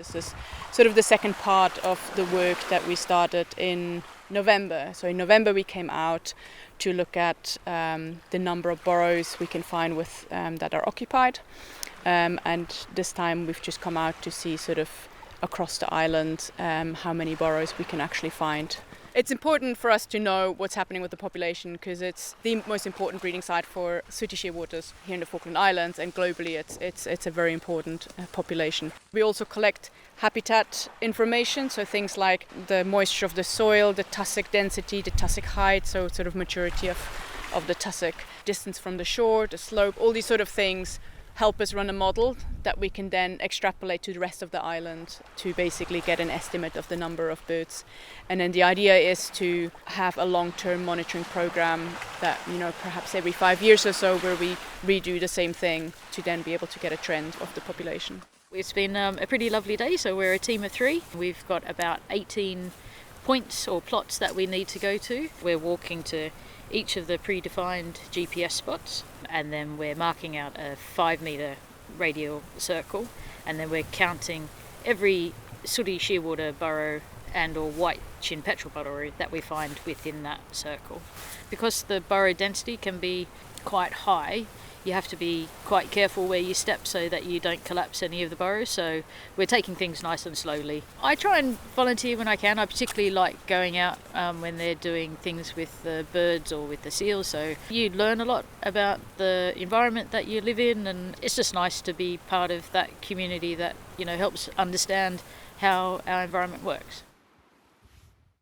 This is sort of the second part of the work that we started in November. So in November we came out to look at the number of burrows we can find with that are occupied. And this time we've just come out to see sort of across the island how many burrows we can actually find. It's important for us to know what's happening with the population because it's the most important breeding site for sooty shearwaters here in the Falkland Islands, and globally it's a very important population. We also collect habitat information, so things like the moisture of the soil, the tussock density, the tussock height, so sort of maturity of the tussock, distance from the shore, the slope, all these sort of things help us run a model that we can then extrapolate to the rest of the island to basically get an estimate of the number of birds. And then the idea is to have a long-term monitoring program that, perhaps every 5 years or so, where we redo the same thing to then be able to get a trend of the population. It's been a pretty lovely day, so we're a team of 3. We've got about 18 points or plots that we need to go to. We're walking to each of the predefined GPS spots, and then we're marking out a 5-metre radial circle, and then we're counting every sooty shearwater burrow and or white chin petrel burrow that we find within that circle. Because the burrow density can be quite high, you have to be quite careful where you step so that you don't collapse any of the burrows, so we're taking things nice and slowly. I try and volunteer when I can. I particularly like going out when they're doing things with the birds or with the seals, so you learn a lot about the environment that you live in, and it's just nice to be part of that community that helps understand how our environment works.